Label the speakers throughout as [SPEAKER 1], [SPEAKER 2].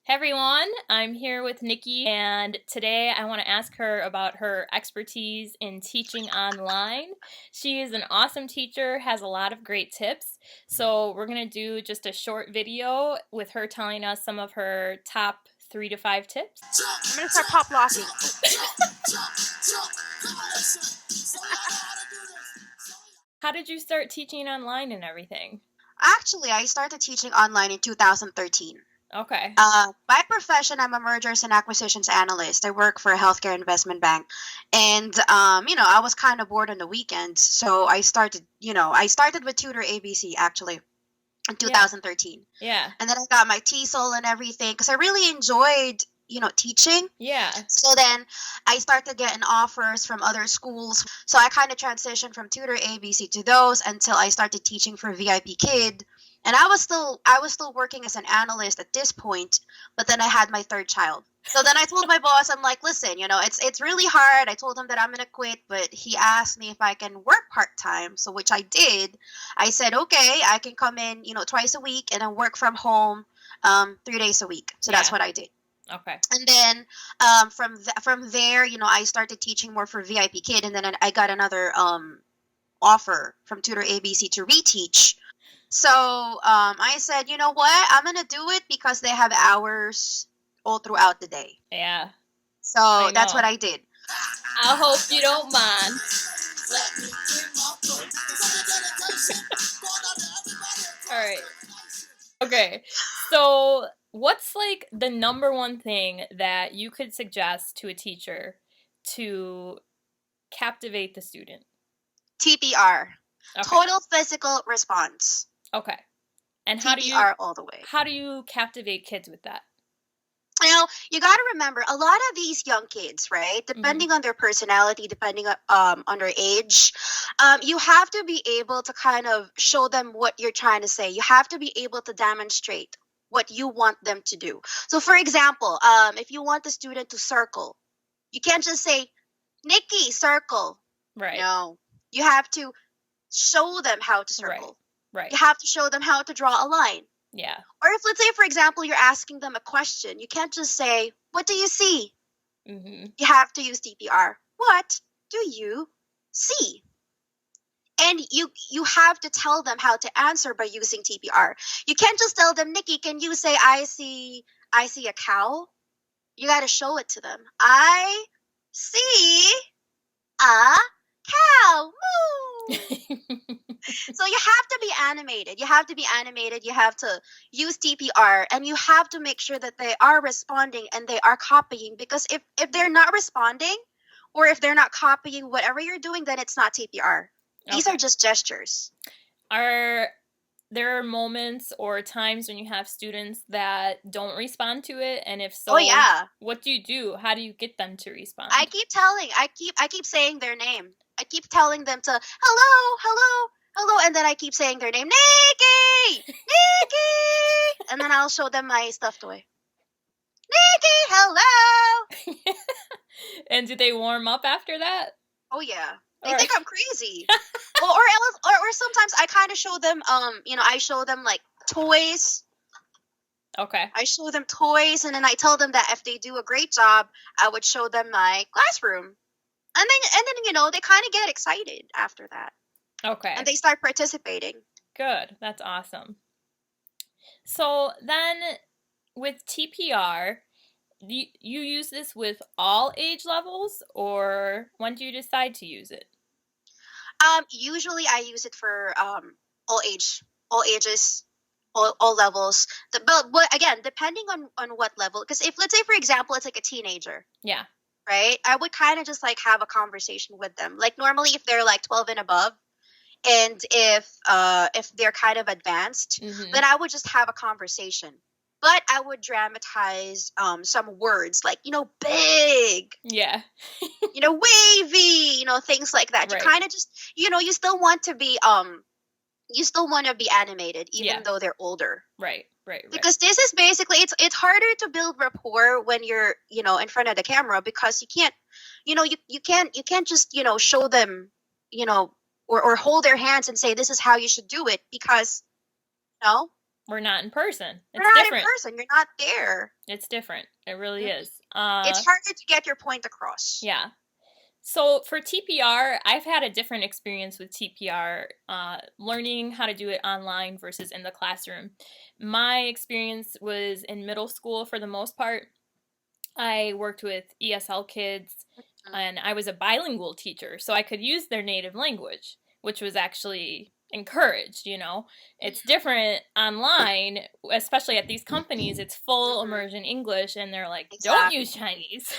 [SPEAKER 1] Hey everyone, I'm here with Nikki, and today I want to ask her about her expertise in teaching online. She is an awesome teacher, has a lot of great tips. So we're going to do just a short video with her telling us some of her top 3 to 5 tips.
[SPEAKER 2] I'm gonna start pop locking.
[SPEAKER 1] How did you start teaching online and everything?
[SPEAKER 2] Actually, I started teaching online in 2013.
[SPEAKER 1] Okay.
[SPEAKER 2] By profession, I'm a mergers and acquisitions analyst. I work for a healthcare investment bank, and I was kind of bored on the weekends, so I started with TutorABC actually in
[SPEAKER 1] Yeah.
[SPEAKER 2] 2013,
[SPEAKER 1] Yeah.
[SPEAKER 2] and then I got my TESOL and everything because I really enjoyed teaching.
[SPEAKER 1] Yeah.
[SPEAKER 2] So then I started getting offers from other schools. So I kind of transitioned from Tutor ABC to those until I started teaching for VIPKID. And I was still working as an analyst at this point, but then I had my third child. So then I told my boss, I'm like, listen, it's really hard. I told him that I'm gonna quit, but he asked me if I can work part-time, so which I did. I said, okay, I can come in, twice a week and then work from home 3 days a week. So that's
[SPEAKER 1] Yeah.
[SPEAKER 2] what I did.
[SPEAKER 1] Okay.
[SPEAKER 2] And then from there, I started teaching more for VIPKID, and then I got another offer from Tutor ABC to reteach. So I said, you know what, I'm gonna do it because they have hours all throughout the day.
[SPEAKER 1] Yeah.
[SPEAKER 2] So
[SPEAKER 1] I
[SPEAKER 2] that's what
[SPEAKER 1] know.
[SPEAKER 2] I did.
[SPEAKER 1] I hope you don't mind. All right. Okay. So, what's like the number one thing that you could suggest to a teacher to captivate the student?
[SPEAKER 2] TPR,
[SPEAKER 1] Okay.
[SPEAKER 2] total physical response.
[SPEAKER 1] Okay. And
[SPEAKER 2] TPR all the way.
[SPEAKER 1] how do you captivate kids with that?
[SPEAKER 2] You got to remember a lot of these young kids, right?
[SPEAKER 1] Mhm.
[SPEAKER 2] Depending on their personality, depending on their age, you have to be able to kind of show them what you're trying to say. You have to be able to demonstrate what you want them to do. So, for example, if you want the student to circle, you can't just say, "Nikki, circle."
[SPEAKER 1] Right.
[SPEAKER 2] No, you have to show them how to
[SPEAKER 1] Right.
[SPEAKER 2] circle.
[SPEAKER 1] Right.
[SPEAKER 2] You have to show them how to draw a line.
[SPEAKER 1] Yeah.
[SPEAKER 2] Or if, let's say, for example, you're asking them a question, you can't just say, "What do you see?"
[SPEAKER 1] Mhm.
[SPEAKER 2] You have to use TPR. What do you see? And you have to tell them how to answer by using TPR. You can't just tell them, "Nikki, can you say I see a cow?" You got to show it to them. I see a cow. Moo. So you have to be animated. You have to be animated. You have to use TPR, and you have to make sure that they are responding and they are copying, because if they're not responding or if they're not copying whatever you're doing, then it's not TPR. These are
[SPEAKER 1] Okay.
[SPEAKER 2] just gestures.
[SPEAKER 1] Are there moments or times when you have students that don't respond to it? And if
[SPEAKER 2] Oh
[SPEAKER 1] so,
[SPEAKER 2] yeah.
[SPEAKER 1] what do you do? How do you get them to
[SPEAKER 2] I
[SPEAKER 1] respond?
[SPEAKER 2] keep telling I keep saying their name. I keep telling them to hello, hello, hello, and then I keep saying their name, "Nikki! Nikki!" And then I'll show them my stuffed toy. "Nikki, hello."
[SPEAKER 1] And do they warm up after that?
[SPEAKER 2] Oh yeah. They
[SPEAKER 1] Or
[SPEAKER 2] think I'm crazy. Well, or else, or sometimes I kind of show them I show them like toys.
[SPEAKER 1] okay.
[SPEAKER 2] I show them toys, and then I tell them that if they do a great job, I would show them my classroom. And then they kind of get excited after that. And
[SPEAKER 1] Okay.
[SPEAKER 2] they start participating.
[SPEAKER 1] Good. That's awesome. So then with TPR, you use this with all age levels, or when do you decide to use it?
[SPEAKER 2] Usually I use it for all all ages, all levels. But again, depending on what level, because if, let's say, for example, it's like a teenager,
[SPEAKER 1] Yeah.
[SPEAKER 2] right? I would kind of just like have a conversation with them. Like normally if they're like 12 and above, and if they're kind of advanced,
[SPEAKER 1] Mhm.
[SPEAKER 2] then I would just have a conversation. But I would dramatize some words like, big,
[SPEAKER 1] Yeah.
[SPEAKER 2] wavy, things like that. You
[SPEAKER 1] Right.
[SPEAKER 2] kind of just, you still want to be animated even
[SPEAKER 1] Yeah.
[SPEAKER 2] though they're older.
[SPEAKER 1] Right. Right. Right.
[SPEAKER 2] Because this is basically, it's harder to build rapport when you're, in front of the camera, because you can't just, show them, you know or hold their hands and say this is how you should do it, because no
[SPEAKER 1] We're not in person.
[SPEAKER 2] You're
[SPEAKER 1] It's
[SPEAKER 2] not in
[SPEAKER 1] different.
[SPEAKER 2] person. You're not there.
[SPEAKER 1] It's different. It really is.
[SPEAKER 2] It's harder to get your point across.
[SPEAKER 1] Yeah. So for TPR, I've had a different experience with TPR, learning how to do it online versus in the classroom. My experience was in middle school for the most part. I worked with ESL kids, and I was a bilingual teacher, so I could use their native language, which was actually encouraged, you know. It's different online, especially at these companies. It's full immersion English, and they're like, don't
[SPEAKER 2] Exactly.
[SPEAKER 1] use Chinese.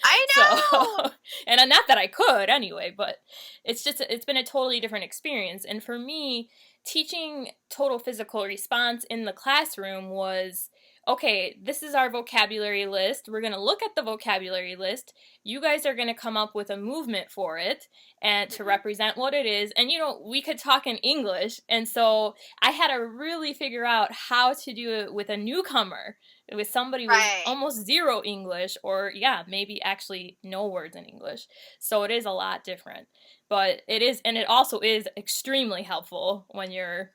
[SPEAKER 2] I know.
[SPEAKER 1] So, and not that I could anyway, but it's been a totally different experience. And for me, teaching total physical response in the classroom was, okay, this is our vocabulary list. We're going to look at the vocabulary list. You guys are going to come up with a movement for it and to represent what it is. And, you know, we could talk in English. And so I had to really figure out how to do it with a newcomer, with somebody with almost zero English, or maybe actually no words in English. So it is a lot different. But it is, and it also is extremely helpful when you're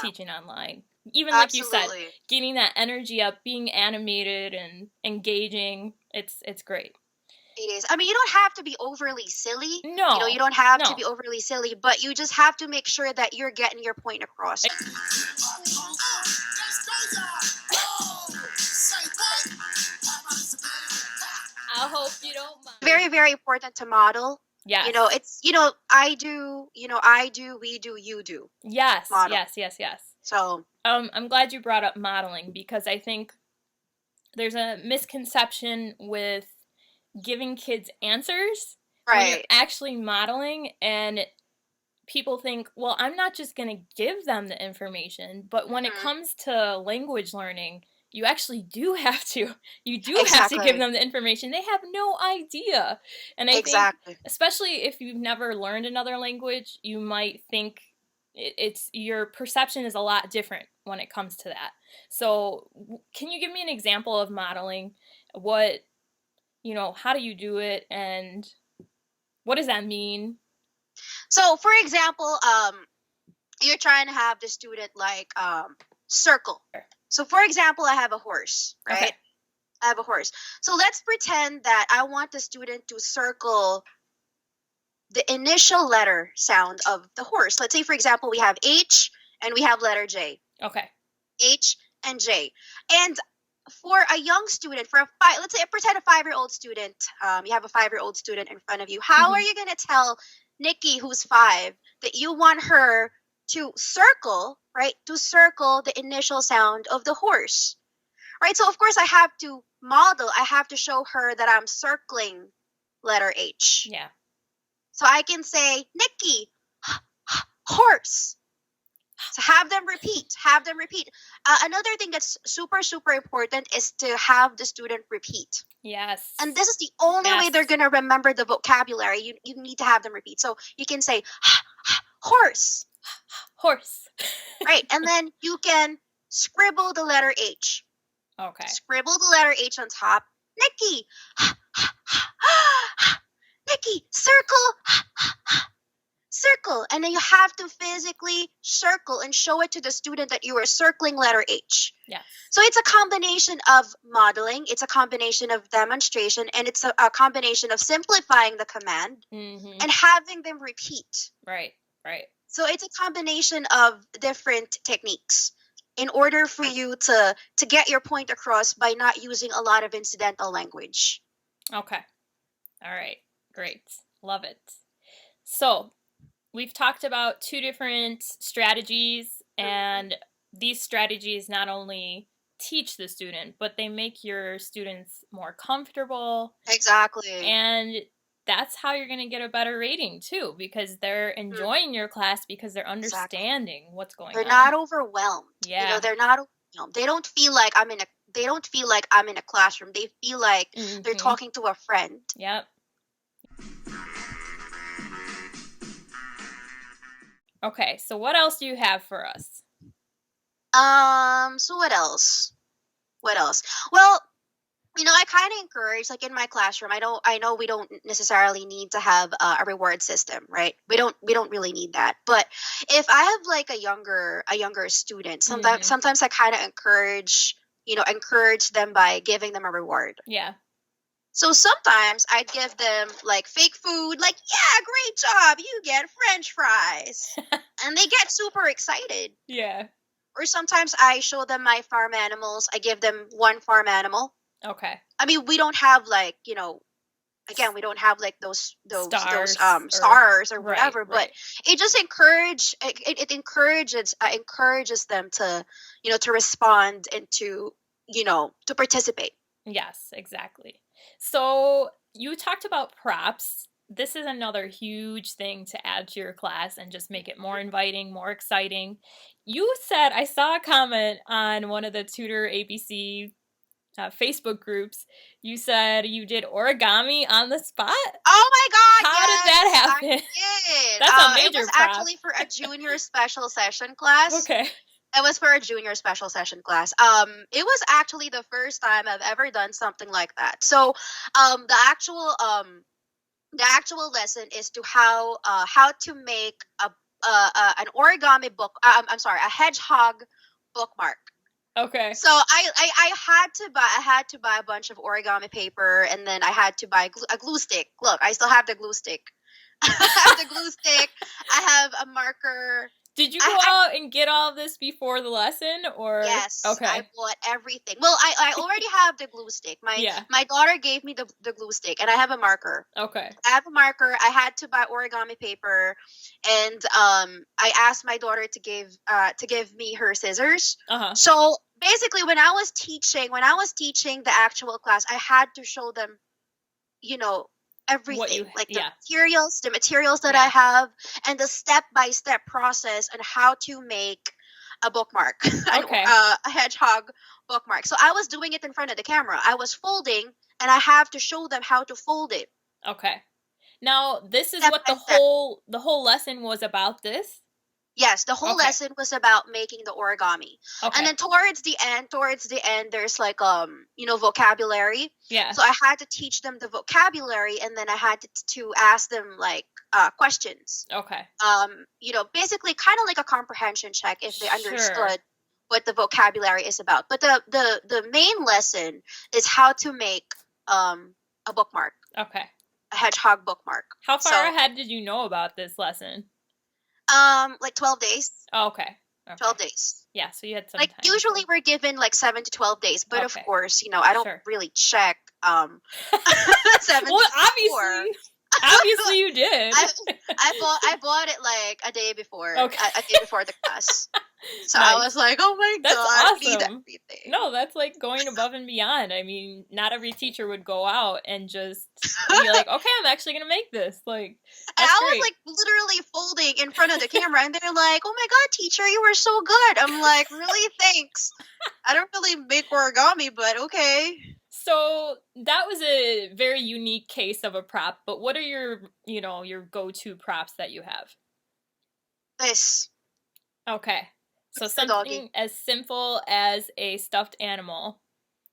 [SPEAKER 1] teaching online. Even like you said, getting that energy up, being animated and engaging, it's great.
[SPEAKER 2] It is. I mean, you don't have to be overly silly.
[SPEAKER 1] No.
[SPEAKER 2] You know, you don't have to be overly silly, but you just have to make sure that you're getting your point across.
[SPEAKER 1] I hope you don't mind.
[SPEAKER 2] Very, very important to model.
[SPEAKER 1] Yes.
[SPEAKER 2] You know, it's, you know, I do, we do, you do.
[SPEAKER 1] Yes,
[SPEAKER 2] model.
[SPEAKER 1] yes.
[SPEAKER 2] So,
[SPEAKER 1] I'm glad you brought up modeling, because I think there's a misconception with giving kids answers when you're actually modeling, and people think, well, I'm not just going to give them the information, but when it comes to language learning, you actually do have to. You do have to give them the information. They have no idea. And I think, especially if you've never learned another language, you might think it's your perception is a lot different when it comes to that. So can you give me an example of modeling? What, you know, how do you do it, and what does that mean?
[SPEAKER 2] So, for example, you're trying to have the student like circle. So, for example, I have a horse, right?
[SPEAKER 1] Okay.
[SPEAKER 2] I have a horse. So let's pretend that I want the student to circle the initial letter sound of the horse. Let's say, for example, we have H and we have letter J.
[SPEAKER 1] Okay.
[SPEAKER 2] H and J. And for a young student, let's say, pretend a 5-year-old student, you have a 5-year-old student in front of you. How are you going to tell Nikki, who's 5, that you want her to circle, right? To circle the initial sound of the horse, right? So, of course, I have to model. I have to show her that I'm circling letter H.
[SPEAKER 1] Yeah.
[SPEAKER 2] So I can say, Nikki, horse. So have them repeat. Another thing that's super, super important is to have the student repeat.
[SPEAKER 1] Yes.
[SPEAKER 2] And this is the only way they're going to remember the vocabulary. You need to have them repeat. So you can say, horse.
[SPEAKER 1] Horse.
[SPEAKER 2] Right. And then you can scribble the letter H.
[SPEAKER 1] Okay.
[SPEAKER 2] Scribble the letter H on top. Nikki. Nikki, circle. Circle. And then you have to physically circle and show it to the student that you are circling letter H.
[SPEAKER 1] Yes.
[SPEAKER 2] So it's a combination of modeling, it's a combination of demonstration, and it's a combination of simplifying the command and having them repeat.
[SPEAKER 1] Right.
[SPEAKER 2] So it's a combination of different techniques in order for you to get your point across by not using a lot of incidental language.
[SPEAKER 1] Okay. All right. Great. Love it. So we've talked about 2 different strategies, and these strategies not only teach the student, but they make your students more comfortable.
[SPEAKER 2] Exactly.
[SPEAKER 1] And that's how you're going to get a better rating too, because they're enjoying your class, because they're understanding what's going on.
[SPEAKER 2] They're not overwhelmed.
[SPEAKER 1] Yeah.
[SPEAKER 2] You know, they're not overwhelmed. They don't feel like I'm in a classroom. They feel like they're talking to a friend.
[SPEAKER 1] Yep. Okay, so what else do you have for us?
[SPEAKER 2] So what else? Well, I kind of encourage, like in my classroom, I know we don't necessarily need to have a reward system, right? We don't really need that. But if I have like a younger student,
[SPEAKER 1] Mm-hmm.
[SPEAKER 2] sometimes I kind of encourage them by giving them a reward.
[SPEAKER 1] Yeah.
[SPEAKER 2] So sometimes I'd give them like fake food, like, yeah, great job, you get French fries. And they get super excited.
[SPEAKER 1] Yeah.
[SPEAKER 2] Or sometimes I show them my farm animals. I give them one farm animal.
[SPEAKER 1] Okay.
[SPEAKER 2] I mean, we don't have like, again, we don't have like those
[SPEAKER 1] Stars or
[SPEAKER 2] stars or
[SPEAKER 1] right,
[SPEAKER 2] whatever, but
[SPEAKER 1] right.
[SPEAKER 2] it just encourages them to, to respond and to participate.
[SPEAKER 1] Yes, exactly. So you talked about props. This is another huge thing to add to your class and just make it more inviting, more exciting. You said, I saw a comment on one of the Tutor ABC Facebook groups. You said you did origami on the spot?
[SPEAKER 2] Oh my God,
[SPEAKER 1] How did that
[SPEAKER 2] yes, I
[SPEAKER 1] happen?
[SPEAKER 2] did.
[SPEAKER 1] That's a
[SPEAKER 2] It was
[SPEAKER 1] major prop.
[SPEAKER 2] actually for a junior special session class.
[SPEAKER 1] Okay.
[SPEAKER 2] It was for a junior special session class. It was actually the first time I've ever done something like that. So, the actual lesson is to how to make an origami book. I'm sorry, a hedgehog bookmark.
[SPEAKER 1] Okay.
[SPEAKER 2] So I had to buy a bunch of origami paper, and then I had to buy a glue stick. Look, I still have the glue stick. I have the glue stick. I have a marker.
[SPEAKER 1] Did you go
[SPEAKER 2] I
[SPEAKER 1] out and get all of this before the lesson or
[SPEAKER 2] Yes, I
[SPEAKER 1] okay.
[SPEAKER 2] bought everything. Well, I already have the glue stick. My
[SPEAKER 1] Yeah.
[SPEAKER 2] my daughter gave me the glue stick, and I have a marker.
[SPEAKER 1] Okay.
[SPEAKER 2] I have a marker. I had to buy origami paper, and I asked my daughter to give me her scissors.
[SPEAKER 1] Uh-huh.
[SPEAKER 2] So basically, when I was teaching the actual class, I had to show them, you know,
[SPEAKER 1] What
[SPEAKER 2] everything,
[SPEAKER 1] you
[SPEAKER 2] like
[SPEAKER 1] yeah.
[SPEAKER 2] the materials that I
[SPEAKER 1] Yeah.
[SPEAKER 2] have, and the step-by-step process on how to make a bookmark,
[SPEAKER 1] Okay.
[SPEAKER 2] a hedgehog bookmark. So I was doing it in front of the camera. I was folding, and I have to show them how to fold it
[SPEAKER 1] Okay. Now, this is
[SPEAKER 2] step
[SPEAKER 1] what
[SPEAKER 2] by step.
[SPEAKER 1] the whole lesson was about this?
[SPEAKER 2] Yes, the whole
[SPEAKER 1] Okay.
[SPEAKER 2] lesson was about making the origami. And
[SPEAKER 1] Okay.
[SPEAKER 2] then towards the end there's like vocabulary.
[SPEAKER 1] Yeah.
[SPEAKER 2] So I had to teach them the vocabulary, and then I had to ask them like questions.
[SPEAKER 1] Okay.
[SPEAKER 2] Basically kind of like a comprehension check if they
[SPEAKER 1] Sure.
[SPEAKER 2] understood what the vocabulary is about. But the main lesson is how to make a bookmark,
[SPEAKER 1] Okay.
[SPEAKER 2] a hedgehog bookmark.
[SPEAKER 1] How far
[SPEAKER 2] So
[SPEAKER 1] ahead did you know about this lesson?
[SPEAKER 2] like 12 days.
[SPEAKER 1] Oh, okay.
[SPEAKER 2] 12
[SPEAKER 1] Okay.
[SPEAKER 2] days.
[SPEAKER 1] Yeah, so you had some
[SPEAKER 2] Like
[SPEAKER 1] time
[SPEAKER 2] usually
[SPEAKER 1] to
[SPEAKER 2] we're given like 7 to 12 days, but of
[SPEAKER 1] okay.
[SPEAKER 2] course, I don't
[SPEAKER 1] Sure.
[SPEAKER 2] really check 7
[SPEAKER 1] Well,
[SPEAKER 2] days before.
[SPEAKER 1] obviously you did.
[SPEAKER 2] I I bought it like
[SPEAKER 1] Okay.
[SPEAKER 2] a day before the class. So I
[SPEAKER 1] Nice.
[SPEAKER 2] was like, oh my
[SPEAKER 1] That's
[SPEAKER 2] God, I need
[SPEAKER 1] awesome.
[SPEAKER 2] everything.
[SPEAKER 1] No, that's like going above and beyond. I mean, not every teacher would go out and just be like, okay, I'm actually going to make this. Like,
[SPEAKER 2] And
[SPEAKER 1] that's
[SPEAKER 2] I was
[SPEAKER 1] great.
[SPEAKER 2] like literally folding in front of the camera, and they're like, "Oh my God, teacher, you were so good." I'm like, "Really? Thanks." I don't really make origami, but okay.
[SPEAKER 1] So that was a very unique case of a prop, but what are your go-to props that you have?
[SPEAKER 2] This
[SPEAKER 1] Okay. So
[SPEAKER 2] it's the doggy.
[SPEAKER 1] something as simple as a stuffed animal.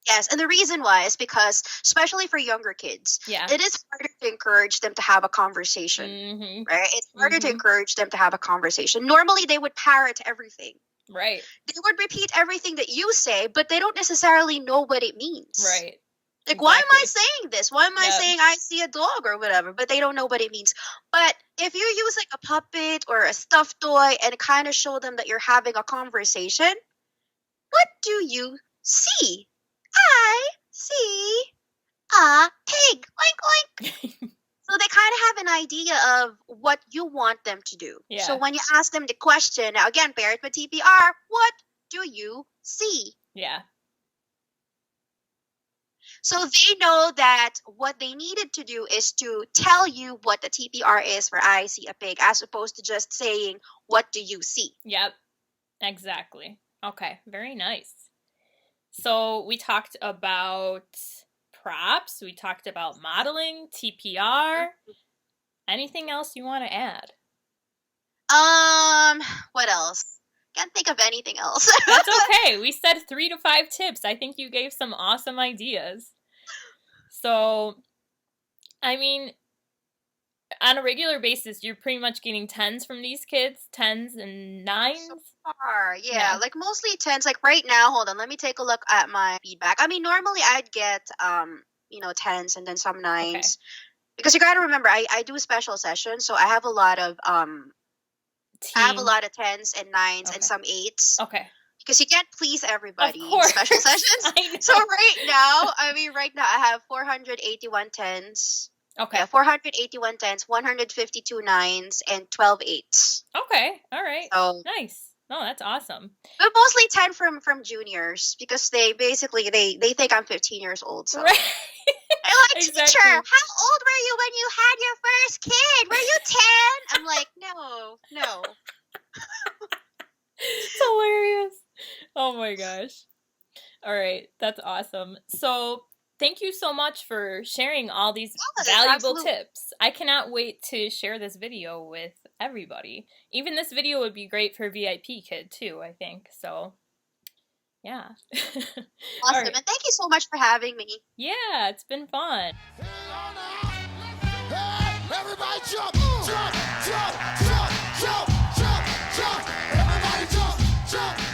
[SPEAKER 2] Yes, and the reason why is because, especially for younger kids,
[SPEAKER 1] Yeah.
[SPEAKER 2] it is harder to encourage them to have a conversation,
[SPEAKER 1] Mhm.
[SPEAKER 2] right? It's harder to
[SPEAKER 1] Mhm.
[SPEAKER 2] encourage them to have a conversation. Normally, they would parrot everything.
[SPEAKER 1] Right.
[SPEAKER 2] They would repeat everything that you say, but they don't necessarily know what it means.
[SPEAKER 1] Right.
[SPEAKER 2] Like, why am I
[SPEAKER 1] Exactly.
[SPEAKER 2] saying this? Why am I
[SPEAKER 1] Yep.
[SPEAKER 2] saying I see a dog or whatever? But they don't know what it means. But if you use like a puppet or a stuffed toy and kind of show them that you're having a conversation, what do you see? I see a pig. Oink, oink. So they kind of have an idea of what you want them to do. So
[SPEAKER 1] Yeah.
[SPEAKER 2] when you ask them the question, now again, pair it with TPR, what do you see?
[SPEAKER 1] Yeah.
[SPEAKER 2] So they know that what they needed to do is to tell you what the TPR is for I see a pig, as opposed to just saying, what do you see?
[SPEAKER 1] Yep. Exactly. Okay. Very nice. So we talked about props, we talked about modeling, TPR. Anything else you want to add?
[SPEAKER 2] What else? Can't think of anything else.
[SPEAKER 1] That's okay. We said 3 to 5 tips. I think you gave some awesome ideas. So, I mean, on a regular basis, you're pretty much getting 10s from these kids, 10s and 9s.
[SPEAKER 2] So far, yeah, like mostly tens. Like right now, hold on, let me take a look at my feedback. I mean, normally I'd get tens and then some nines. Because you got to remember, I do special sessions, so I have a lot of tens and nines and some eights.
[SPEAKER 1] Okay.
[SPEAKER 2] Because you can't please everybody
[SPEAKER 1] Of
[SPEAKER 2] in
[SPEAKER 1] course.
[SPEAKER 2] special sessions. So right now I have 481 tens.
[SPEAKER 1] Okay.
[SPEAKER 2] Yeah, 481 tens, 152 nines, and 12 eights.
[SPEAKER 1] Okay. All right.
[SPEAKER 2] So
[SPEAKER 1] nice. Oh, that's awesome.
[SPEAKER 2] But mostly 10 from juniors because they basically they think I'm 15 years old. So
[SPEAKER 1] right.
[SPEAKER 2] They're like, teacher, how old were you when you had your first kid? Were you 10? I'm like, no.
[SPEAKER 1] It's hilarious. Oh my gosh. All right, that's awesome. So thank you so much for sharing all these valuable tips. I cannot wait to share this video with everybody. Even this video would be great for VIPKID too, I think. So yeah.
[SPEAKER 2] Awesome. And thank you so much for having me.
[SPEAKER 1] Yeah, it's been fun.
[SPEAKER 3] Everybody jump, jump, jump, jump, jump, jump, jump. Everybody jump, jump.